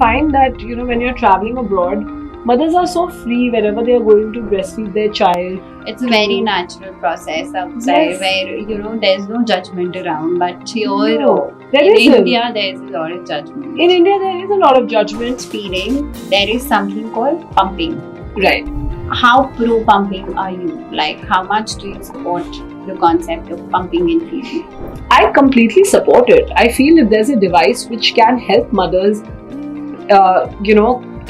find that, when you're traveling abroad, mothers are so free whenever they are going to breastfeed their child. It's a very natural process outside where there's no judgment around. But here No, there in isn't. India, there's a lot of judgment. In India, there is a lot of judgment. Feeding, there is something called pumping. Right. How pro pumping are you? Like, how much do you support the concept of pumping and feeding? I completely support it. I feel if there's a device which can help mothers,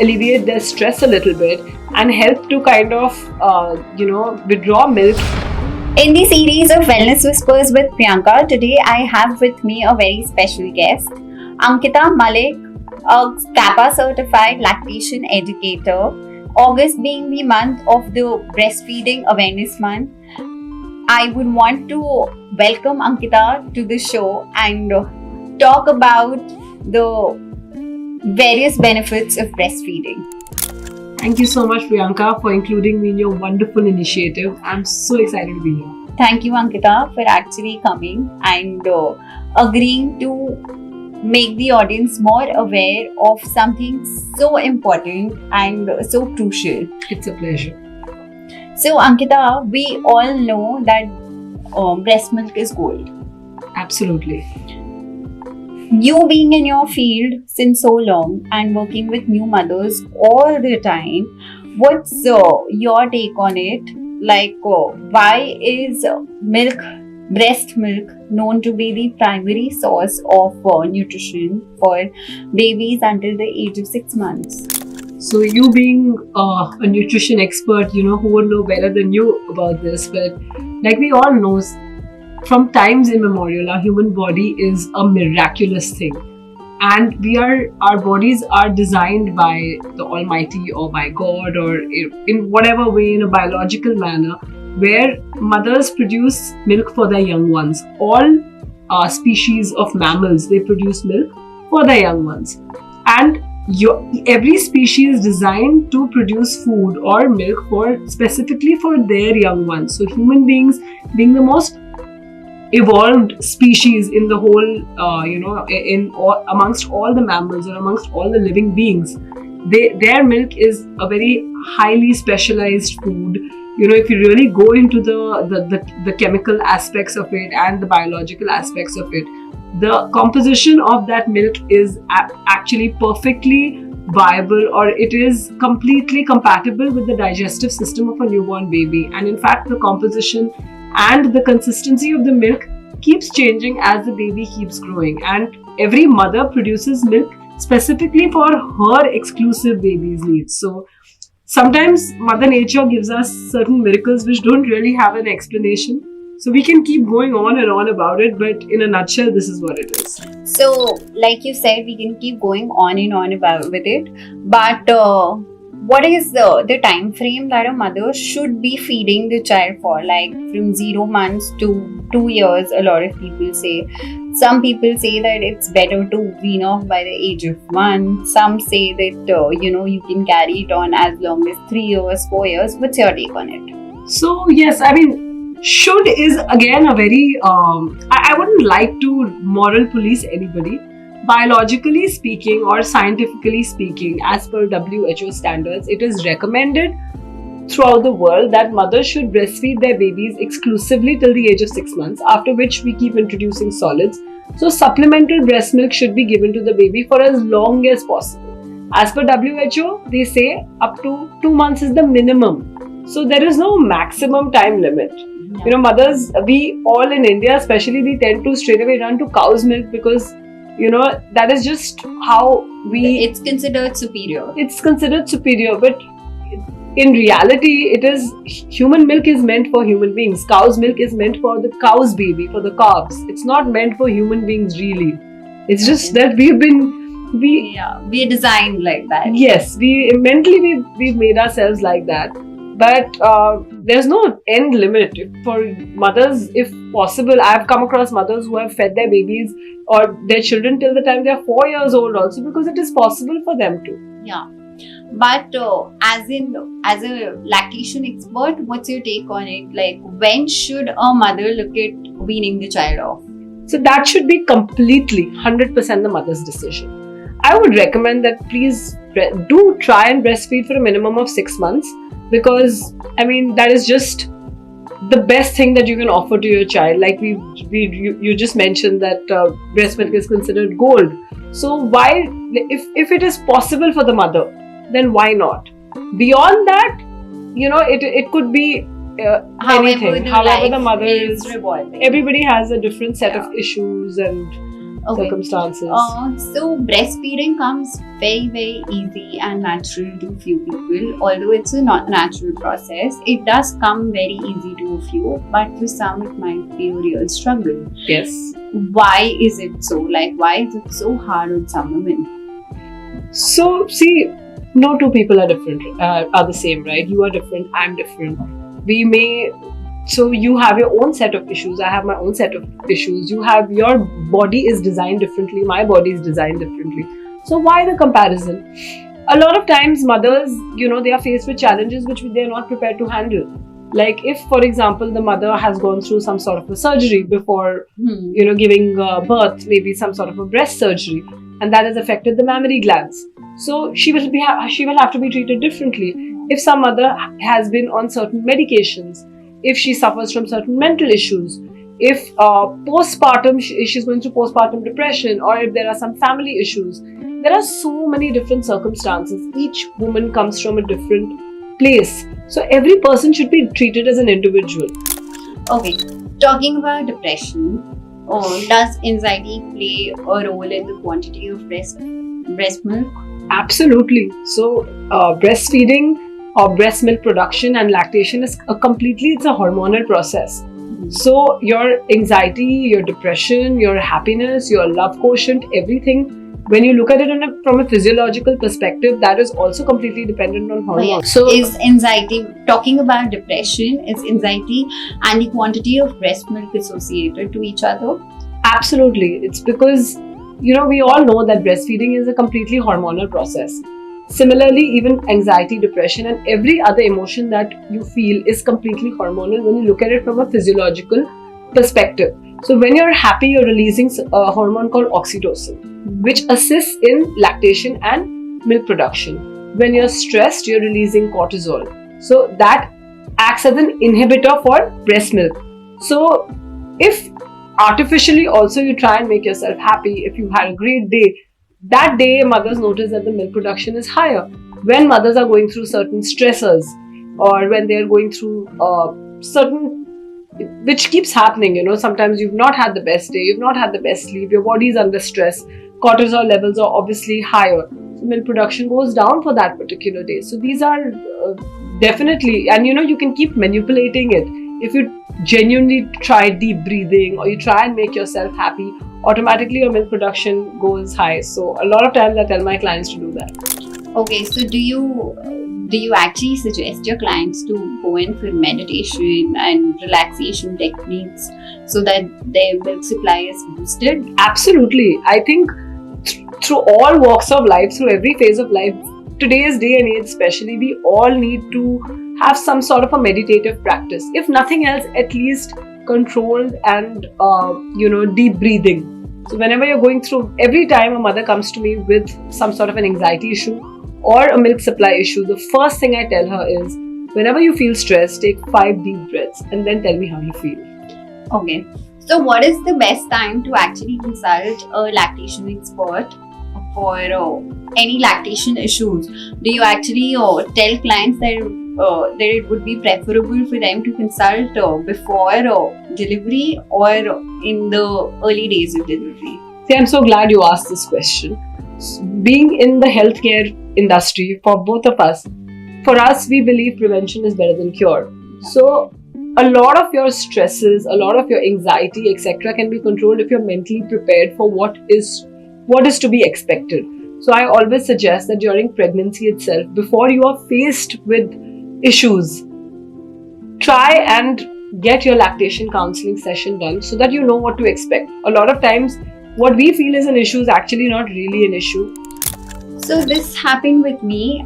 alleviate their stress a little bit and help to kind of, withdraw milk. In the series of Wellness Whispers with Priyanka, today I have with me a very special guest, Ankita Malik, a CAPA certified lactation educator. August being the month of the Breastfeeding Awareness Month, I would want to welcome Ankita to the show and talk about the various benefits of breastfeeding. Thank you so much, Priyanka, for including me in your wonderful initiative. I'm so excited to be here. Thank you, Ankita, for actually coming and agreeing to make the audience more aware of something so important and so crucial. It's a pleasure. So, Ankita, we all know that breast milk is gold. Absolutely. You being in your field since so long and working with new mothers all the time, what's your take on it? Like, why is breast milk known to be the primary source of nutrition for babies until the age of 6 months? So you being a nutrition expert, who would know better than you about this, but like we all know, from times immemorial, our human body is a miraculous thing. And our bodies are designed by the Almighty or by God or in whatever way, in a biological manner, where mothers produce milk for their young ones. All species of mammals, they produce milk for their young ones. And every species is designed to produce food or milk specifically for their young ones. So human beings, being the most evolved species in the whole, amongst all the mammals or amongst all the living beings, their milk is a very highly specialized food. If you really go into the chemical aspects of it and the biological aspects of it, the composition of that milk is actually perfectly viable, or it is completely compatible with the digestive system of a newborn baby. And in fact, the composition and the consistency of the milk keeps changing as the baby keeps growing. And every mother produces milk specifically for her exclusive baby's needs. So sometimes Mother Nature gives us certain miracles which don't really have an explanation. So we can keep going on and on about it, but in a nutshell, this is what it is. So, like you said, we can keep going on and on about with it. But what is the time frame that a mother should be feeding the child for? Like from 0 months to 2 years, a lot of people say. Some people say that it's better to wean off by the age of 1. Some say that, you can carry it on as long as 3 years, 4 years. What's your take on it? So, yes, I mean, should is again a very, I wouldn't like to moral police anybody. Biologically speaking or scientifically speaking, as per WHO standards, it is recommended throughout the world that mothers should breastfeed their babies exclusively till the age of 6 months, after which we keep introducing solids. So supplemental breast milk should be given to the baby for as long as possible. As per WHO, they say up to 2 months is the minimum. So there is no maximum time limit. Mothers, we all in India especially, we tend to straight away run to cow's milk because that is just how it's considered superior. It's considered superior, but in reality, human milk is meant for human beings. Cow's milk is meant for the cow's baby, for the calves. It's not meant for human beings really. It's just that we're designed like that. Yes, we've made ourselves like that. But there's no end limit for mothers. If possible, I've come across mothers who have fed their babies or their children till the time they are 4 years old also, because it is possible for them to. Yeah. But as a lactation expert, what's your take on it? Like, when should a mother look at weaning the child off? So that should be completely 100% the mother's decision. I would recommend that please do try and breastfeed for a minimum of 6 months, because I mean that is just the best thing that you can offer to your child. Like you just mentioned that breast milk is considered gold. So why, if it is possible for the mother, then why not? Beyond that, it could be anything. However the mother is revolving. Everybody has a different set of issues and circumstances. So breastfeeding comes very, very easy and natural to few people. Although it's a not natural process, it does come very easy to a few, but for some it might be a real struggle. Yes. Why is it so? Like, why is it so hard on some women? So see, no two people are different, are the same, right? You are different, I'm different. So you have your own set of issues, I have my own set of issues. Your body is designed differently, my body is designed differently. So why the comparison? A lot of times mothers, they are faced with challenges which they are not prepared to handle. Like if, for example, the mother has gone through some sort of a surgery before, giving birth, maybe some sort of a breast surgery, and that has affected the mammary glands. So she will have to be treated differently. If some mother has been on certain medications, if she suffers from certain mental issues, if postpartum, she's going through postpartum depression, or if there are some family issues, there are so many different circumstances. Each woman comes from a different place. So every person should be treated as an individual. Okay, talking about depression, does anxiety play a role in the quantity of breast milk? Absolutely. So breastfeeding or breast milk production and lactation is it's a hormonal process. So your anxiety, your depression, your happiness, your love quotient, everything, when you look at it from a physiological perspective, that is also completely dependent on hormones. Yeah. So is anxiety, talking about depression, is anxiety and the quantity of breast milk associated to each other? Absolutely. It's because, we all know that breastfeeding is a completely hormonal process. Similarly, even anxiety, depression, and every other emotion that you feel is completely hormonal when you look at it from a physiological perspective. So when you're happy, you're releasing a hormone called oxytocin, which assists in lactation and milk production. When you're stressed, you're releasing cortisol. So that acts as an inhibitor for breast milk. So if artificially also you try and make yourself happy, if you had a great day, that day mothers notice that the milk production is higher. When mothers are going through certain stressors, or when they're going through certain, which keeps happening, sometimes you've not had the best day, you've not had the best sleep, your body is under stress, cortisol levels are obviously higher, so milk production goes down for that particular day. So these are definitely, and you can keep manipulating it. If you genuinely try deep breathing, or you try and make yourself happy, automatically your milk production goes high. So a lot of times I tell my clients to do that. Okay, so do you actually suggest your clients to go in for meditation and relaxation techniques so that their milk supply is boosted? Absolutely. I think through all walks of life, through every phase of life, today's day and age especially, we all need to have some sort of a meditative practice. If nothing else, at least controlled and deep breathing. So whenever you're going through, every time a mother comes to me with some sort of an anxiety issue or a milk supply issue, the first thing I tell her is, whenever you feel stressed, take 5 deep breaths and then tell me how you feel. Okay. So what is the best time to actually consult a lactation expert for any lactation issues? Do you actually tell clients that it would be preferable for them to consult before delivery or in the early days of delivery? See, I'm so glad you asked this question. Being in the healthcare industry, for both of us, for us, we believe prevention is better than cure. So a lot of your stresses, a lot of your anxiety, etc., can be controlled if you're mentally prepared for what is to be expected. So I always suggest that during pregnancy itself, before you are faced with issues, try and get your lactation counseling session done so that you know what to expect. A lot of times, what we feel is an issue is actually not really an issue. So this happened with me.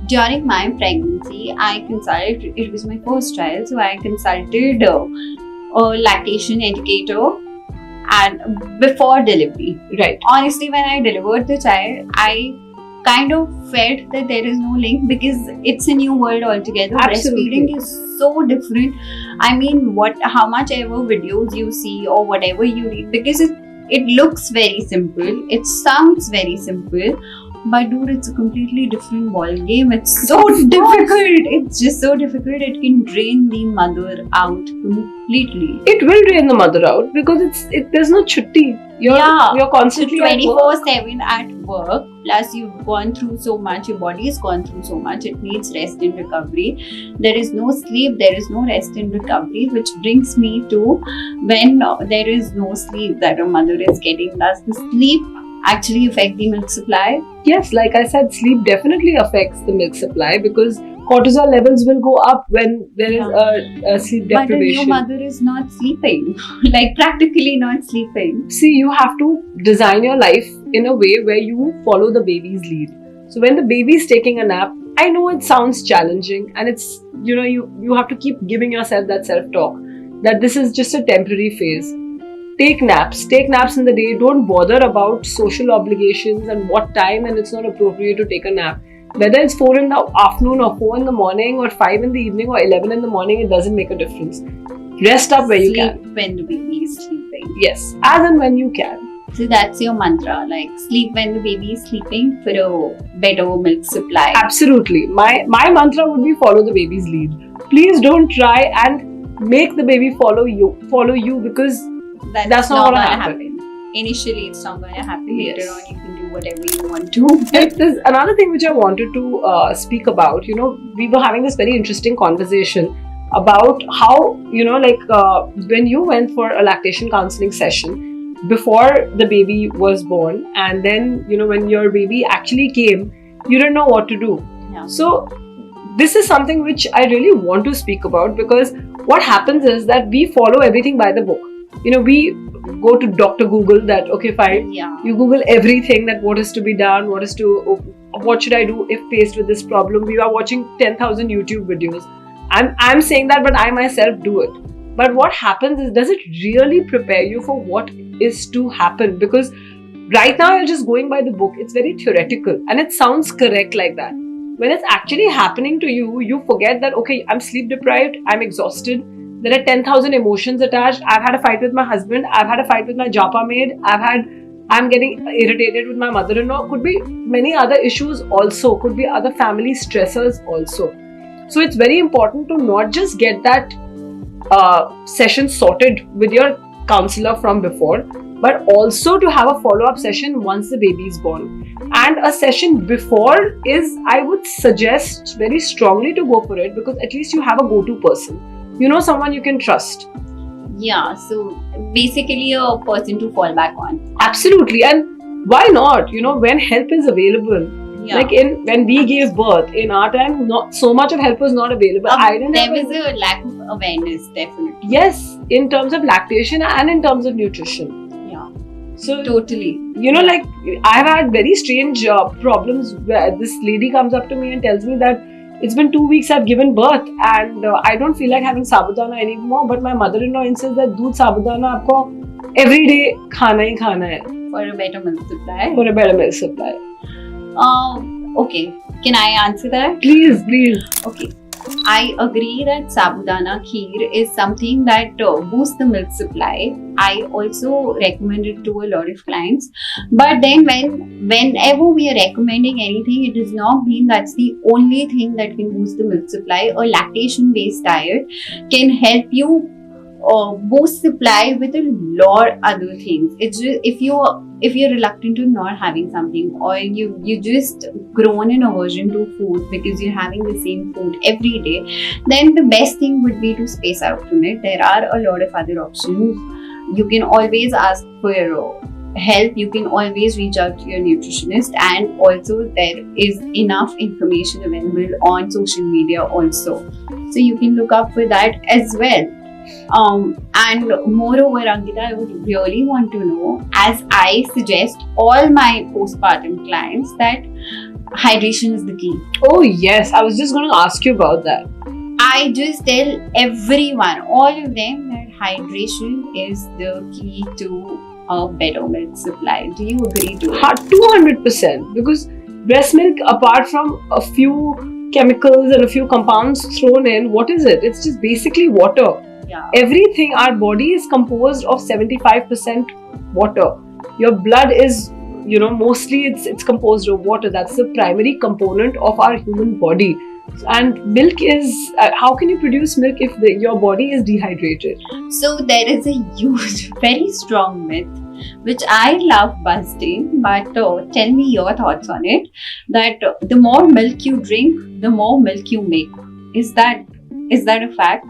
During my pregnancy, I consulted, it was my first child, so I consulted a lactation educator, and before delivery. Right. Honestly, when I delivered the child, I kind of felt that there is no link because it's a new world altogether. Absolutely. Breastfeeding is so different. I mean, how much ever videos you see or whatever you read, because it looks very simple, it sounds very simple, but dude, it's a completely different ball game. It's so difficult. It's just so difficult. It can drain the mother out completely. It will drain the mother out because there's no chutti. You're constantly at work. 24/7 at work. Plus, you've gone through so much. Your body has gone through so much. It needs rest and recovery. There is no sleep. There is no rest and recovery. Which brings me to when there is no sleep that a mother is getting. Does the sleep actually affect the milk supply? Yes, like I said, sleep definitely affects the milk supply because cortisol levels will go up when there is a sleep But a new deprivation. mother is not sleeping, like practically not sleeping. See, you have to design your life in a way where you follow the baby's lead. So when the baby is taking a nap, I know it sounds challenging, and it's you have to keep giving yourself that self-talk that this is just a temporary phase. Take naps in the day. Don't bother about social obligations and what time and it's not appropriate to take a nap. Whether it's 4 in the afternoon or 4 in the morning or 5 in the evening or 11 in the morning, it doesn't make a difference. Rest up where you can. Sleep when the baby is sleeping. Yes, as and when you can. So that's your mantra, like sleep when the baby is sleeping for a better milk supply. Absolutely. My mantra would be follow the baby's lead. Please don't try and make the baby follow you because that's not gonna happen. Initially, it's not going to happen. Yes. Later on, you can do whatever you want to. There's another thing which I wanted to speak about. We were having this very interesting conversation about how, when you went for a lactation counseling session before the baby was born, and then, when your baby actually came, you didn't know what to do. Yeah. So, this is something which I really want to speak about because what happens is that we follow everything by the book. We go to Dr. Google that, okay, fine. Yeah. You Google everything that what is to be done, what should I do if faced with this problem. We are watching 10,000 YouTube videos. I'm saying that, but I myself do it. But what happens is, does it really prepare you for what is to happen? Because right now you're just going by the book. It's very theoretical and it sounds correct like that. When it's actually happening to you, you forget that, okay, I'm sleep deprived, I'm exhausted. There are 10,000 emotions attached. I've had a fight with my husband. I've had a fight with my japa maid. I'm getting irritated with my mother-in-law. Could be many other issues also. Could be other family stressors also. So it's very important to not just get that session sorted with your counselor from before, but also to have a follow-up session once the baby is born. And a session before is, I would suggest very strongly to go for it because at least you have a go-to person. Someone you can trust. Yeah, so basically a person to fall back on. Absolutely. And why not? When help is available. Yeah. Like when we gave birth, in our time, not so much of help was not available. There was a lack of awareness, definitely. Yes, in terms of lactation and in terms of nutrition. Yeah. So Totally. like I've had very strange problems where this lady comes up to me and tells me that it's been 2 weeks I've given birth and I don't feel like having sabudana anymore, but my mother-in-law insists that doodh sabudana aapko every day khana hai. For a better milk supply. For a better milk supply. Okay. Can I answer that? Please. Okay. I agree that sabudana kheer is something that boosts the milk supply. I also recommend it to a lot of clients. But then whenever we are recommending anything, it does not mean that's the only thing that can boost the milk supply. A lactation-based diet can help you boost supply with a lot other things. It's just if you're reluctant to not having something, or you just grown an aversion to food because you're having the same food every day, then the best thing would be to space out from it. There are a lot of other options. You can always ask for help. You can always reach out to your nutritionist, and also there is enough information available on social media also, so you can look up for that as well. And moreover, Ankita, I would really want to know, as I suggest all my postpartum clients, that hydration is the key. Oh yes, I was just going to ask you about that. I just tell everyone, all of them, that hydration is the key to a better milk supply. Do you agree to it? 200%. Because breast milk, apart from a few chemicals and a few compounds thrown in, what is it? It's just basically water. Yeah. Everything, our body is composed of 75% water. Your blood is, mostly it's composed of water. That's the primary component of our human body. And milk is, how can you produce milk if your body is dehydrated? So there is a huge, very strong myth which I love busting, but tell me your thoughts on it. That the more milk you drink, the more milk you make. Is that a fact?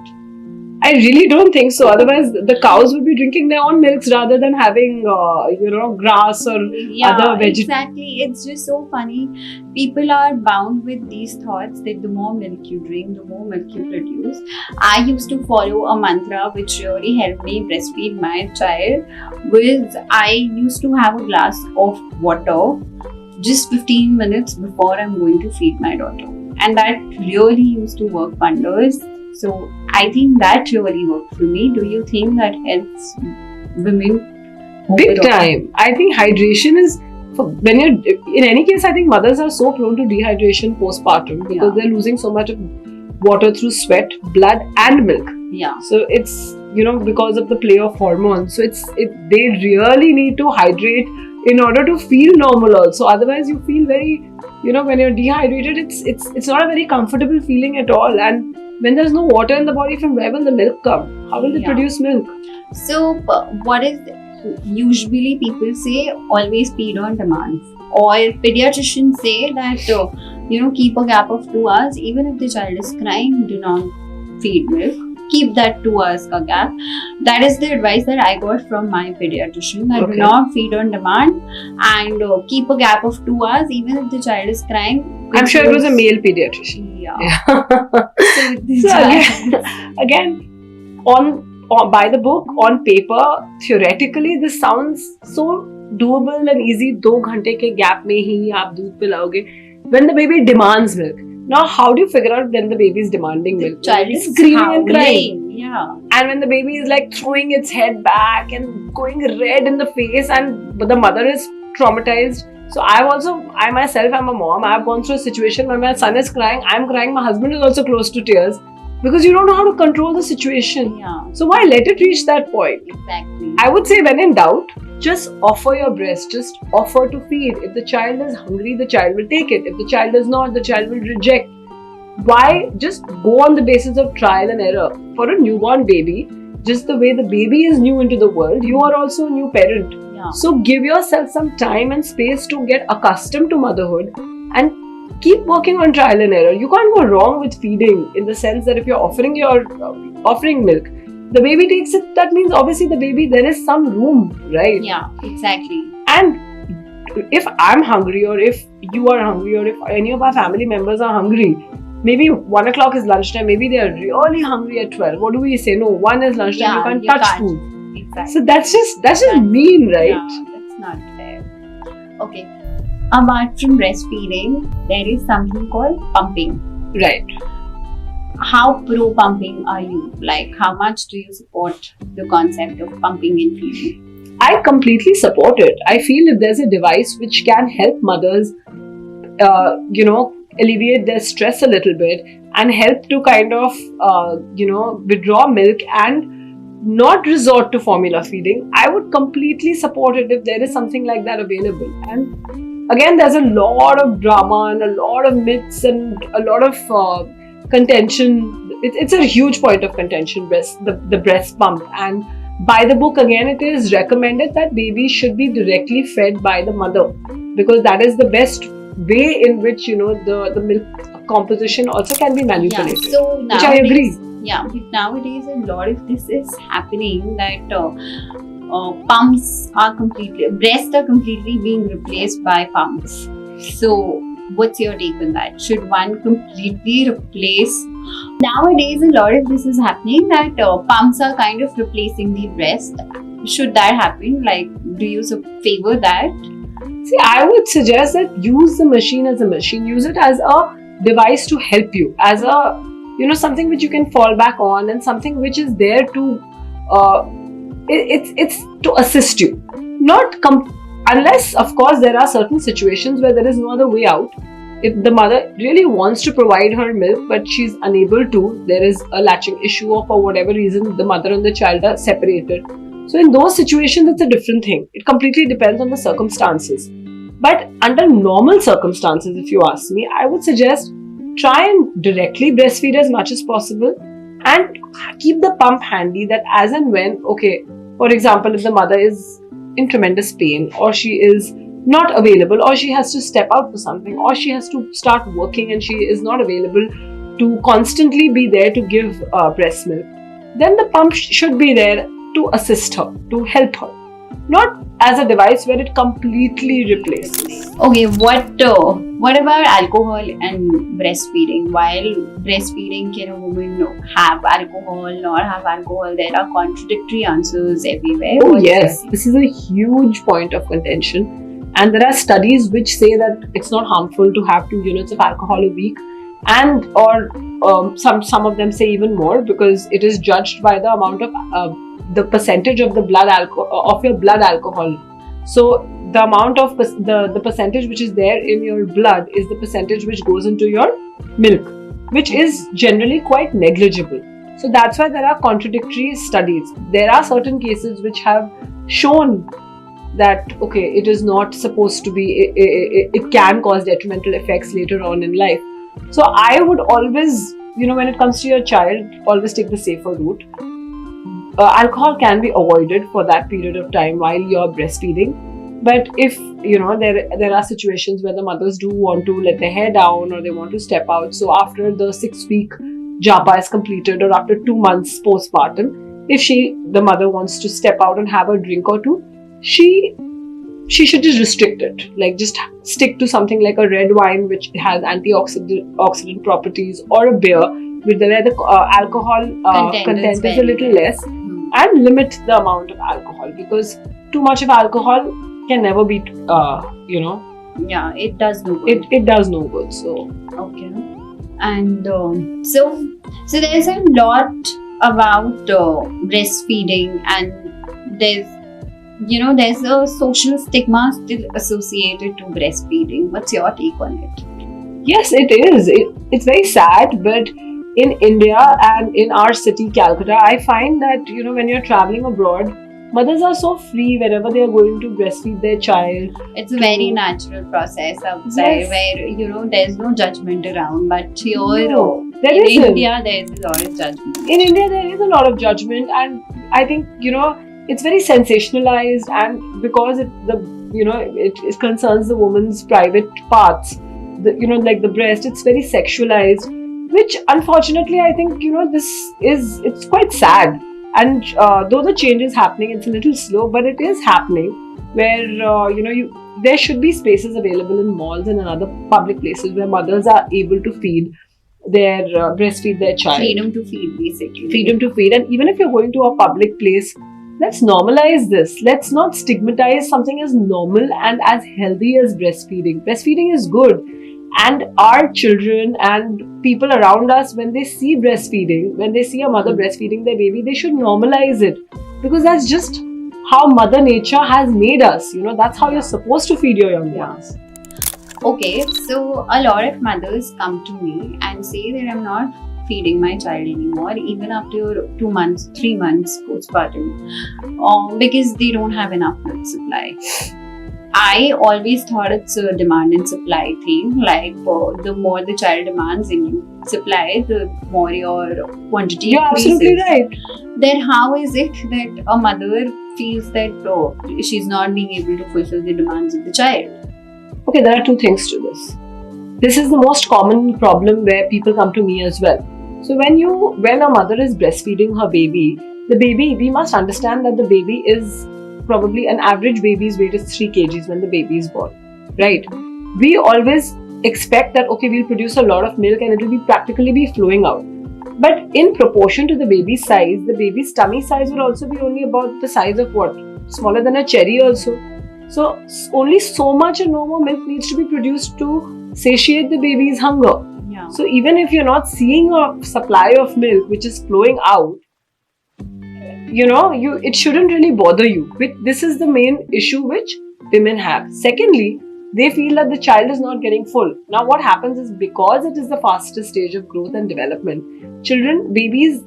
I really don't think so. Otherwise, the cows would be drinking their own milks rather than having, grass or other vegetables. Exactly. It's just so funny. People are bound with these thoughts that the more milk you drink, the more milk you produce. I used to follow a mantra which really helped me breastfeed my child. I used to have a glass of water just 15 minutes before I'm going to feed my daughter. And that really used to work wonders. So I think that really worked for me. Do you think that helps women? Big time. I think hydration is, when you're, in any case, I think mothers are so prone to dehydration postpartum because they're losing so much of water through sweat, blood and milk. Yeah. So it's, because of the play of hormones. So they really need to hydrate in order to feel normal also. Otherwise you feel very, when you're dehydrated, it's not a very comfortable feeling at all. And when there's no water in the body, from where will the milk come? How will it produce milk? So, what is usually people say? Always feed on demand. Or pediatricians say that keep a gap of 2 hours. Even if the child is crying, do not feed milk. Keep that 2 hours ka gap. That is the advice that I got from my pediatrician. That do not feed on demand and keep a gap of 2 hours. Even if the child is crying. I'm sure it was a male pediatrician. Yeah. So again, on by the book, on paper, theoretically, this sounds so doable and easy. 2 घंटे के gap में ही आप दूध पिलाओगे. When the baby demands milk. Now, how do you figure out when the baby is demanding milk? The child is screaming and crying. Yeah. And when the baby is like throwing its head back and going red in the face, but the mother is traumatized. So I myself am a mom. I've gone through a situation where my son is crying, I'm crying, my husband is also close to tears because you don't know how to control the situation. Yeah. So why let it reach that point? Exactly. I would say when in doubt, just offer your breast, just offer to feed. If the child is hungry, the child will take it. If the child is not, the child will reject. Why just go on the basis of trial and error? For a newborn baby, just the way the baby is new into the world, you are also a new parent. Yeah. So give yourself some time and space to get accustomed to motherhood and keep working on trial and error. You can't go wrong with feeding in the sense that if you're offering milk, the baby takes it. That means obviously there is some room, right? Yeah, exactly. And if I'm hungry or if you are hungry or if any of our family members are hungry, maybe 1 o'clock is lunchtime, maybe they are really hungry at 12. What do we say? No, 1 is lunchtime, you can't touch food. Exactly. So that's just mean, right? Yeah, that's not fair. Okay. Apart from breastfeeding, there is something called pumping. Right. How pro pumping are you? Like, how much do you support the concept of pumping and feeding? I completely support it. I feel if there's a device which can help mothers, alleviate their stress a little bit and help to kind of, withdraw milk and not resort to formula feeding, I would completely support it if there is something like that available. And again, there's a lot of drama and a lot of myths and a lot of contention. It's a huge point of contention, the breast pump. And by the book, again, it is recommended that babies should be directly fed by the mother because that is the best way in which, the milk composition also can be manipulated. Yeah, so which I agree. Yeah, but nowadays a lot of this is happening that breasts are completely being replaced by pumps. So what's your take on that? Should one completely replace? Nowadays a lot of this is happening that pumps are kind of replacing the breast. Should that happen? Like, do you favor that? See, I would suggest that use the machine as a machine. Use it as a device to help you, as a something which you can fall back on and something which is there to uh, it's to assist you, not unless of course there are certain situations where there is no other way out. If the mother really wants to provide her milk but she's unable to, there is a latching issue, or for whatever reason the mother and the child are separated. So in those situations, it's a different thing. It completely depends on the circumstances. But under normal circumstances, if you ask me, I would suggest try and directly breastfeed as much as possible, and keep the pump handy, that as and when, okay, for example, if the mother is in tremendous pain, or she is not available, or she has to step out for something, or she has to start working and she is not available to constantly be there to give breast milk, then the pump should be there to assist her, to help her, not as a device where it completely replaces. Okay, what about alcohol and breastfeeding? While breastfeeding, can a woman have alcohol, not have alcohol? There are contradictory answers everywhere. Oh yes, this is a huge point of contention, and there are studies which say that it's not harmful to have 2 units of alcohol a week, and or some of them say even more, because it is judged by the amount of the percentage of the blood alcohol of your blood alcohol. So the amount of the percentage which is there in your blood is the percentage which goes into your milk, which is generally quite negligible. So that's why there are contradictory studies. There are certain cases which have shown that okay, it is not supposed to be, it can cause detrimental effects later on in life. So I would always, when it comes to your child, always take the safer route. Alcohol can be avoided for that period of time while you're breastfeeding. But if there are situations where the mothers do want to let their hair down, or they want to step out, so after the 6-week japa is completed, or after 2 months postpartum, if the mother wants to step out and have a drink or two, she should just restrict it. Like just stick to something like a red wine which has antioxidant properties, or a beer where the alcohol content is a little less, and limit the amount of alcohol, because too much of alcohol can never be yeah, it does no good. It does no good. So okay. And so there's a lot about breastfeeding, and there's a social stigma still associated to breastfeeding. What's your take on it? Yes, it is. It's very sad, but in India and in our city, Calcutta, I find that, when you're traveling abroad, mothers are so free wherever they are going to breastfeed their child. It's a very natural process outside, Yes. where, there's no judgment around. But here, No, there in isn't. India, there's a lot of judgment. In India, there is a lot of judgment, and I think, it's very sensationalized, and because it concerns the woman's private parts, like the breast, it's very sexualized, which unfortunately I think it's quite sad. And though the change is happening, it's a little slow, but it is happening, where there should be spaces available in malls and in other public places where mothers are able to breastfeed their child. Freedom to feed, basically. Freedom to feed. And even if you're going to a public place, let's normalize this. Let's not stigmatize something as normal and as healthy as breastfeeding. Breastfeeding is good. And our children and people around us, when they see breastfeeding, when they see a mother breastfeeding their baby, they should normalize it. Because that's just how Mother Nature has made us. That's how you're supposed to feed your young ones. Okay, so a lot of mothers come to me and say that I'm not feeding my child anymore, even after 2 months, 3 months postpartum, because they don't have enough milk supply. I always thought it's a demand and supply thing. Like the more the child demands and you supply, the more your quantity You're increases. absolutely right. Then how is it that a mother feels that she's not being able to fulfill the demands of the child? Okay, there are 2 things to this. This is the most common problem where people come to me as well. So when a mother is breastfeeding her baby, we must understand that the baby is probably, an average baby's weight is 3 kgs when the baby is born, right? We always expect that, okay, we'll produce a lot of milk and it will practically be flowing out. But in proportion to the baby's size, the baby's tummy size will also be only about the size of what? Smaller than a cherry also. So only so much and no more milk needs to be produced to satiate the baby's hunger. Yeah. So even if you're not seeing a supply of milk which is flowing out, it shouldn't really bother you. This is the main issue which women have. Secondly, they feel that the child is not getting full. Now what happens is, because it is the fastest stage of growth and development, babies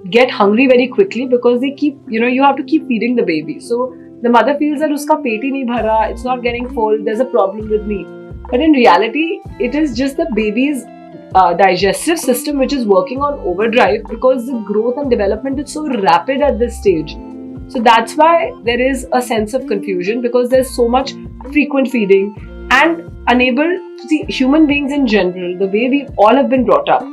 get hungry very quickly, because they keep, you have to keep feeding the baby. So the mother feels that uska peti nahi bhara, it's not getting full, there's a problem with me. But in reality, it is just the baby's digestive system which is working on overdrive, because the growth and development is so rapid at this stage. So that's why there is a sense of confusion, because there's so much frequent feeding and unable to see human beings in general, the way we all have been brought up.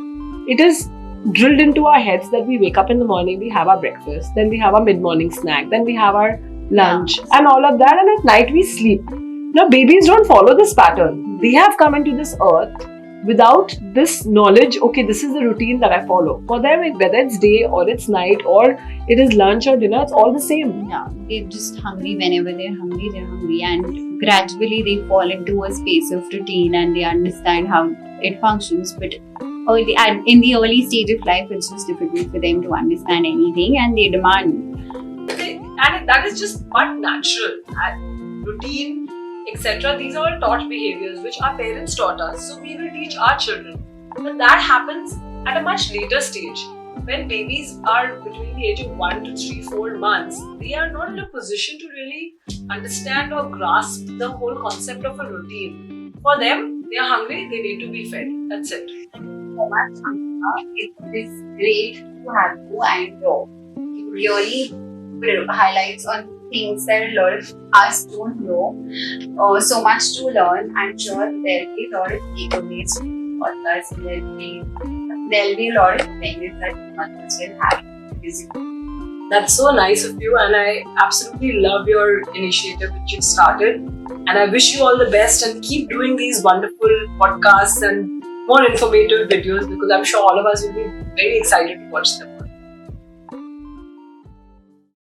It is drilled into our heads that we wake up in the morning, we have our breakfast, then we have our mid-morning snack, then we have our lunch and all of that, and at night we sleep. Now babies don't follow this pattern. They have come into this earth without this knowledge, okay, this is the routine that I follow. For them, whether it's day or it's night or it is lunch or dinner, it's all the same. Yeah, they're just hungry whenever they're hungry, and gradually they fall into a space of routine and they understand how it functions. But in the early stage of life, it's just difficult for them to understand anything, and they demand. And that is just but natural. And routine, etc. These are all taught behaviors which our parents taught us, so we will teach our children. But that happens at a much later stage. When babies are between the age of 1 to 3, 4 months, they are not in a position to really understand or grasp the whole concept of a routine. For them, they are hungry, they need to be fed. That's it. So much, it is great to have you, and you really highlights on things that a lot of us don't know. So much to learn. I'm sure there'll be a lot of takeaways from the podcast, and there'll be a lot of benefits that mothers will have. That's so nice of you, and I absolutely love your initiative which you started. And I wish you all the best, and keep doing these wonderful podcasts and more informative videos, because I'm sure all of us will be very excited to watch them.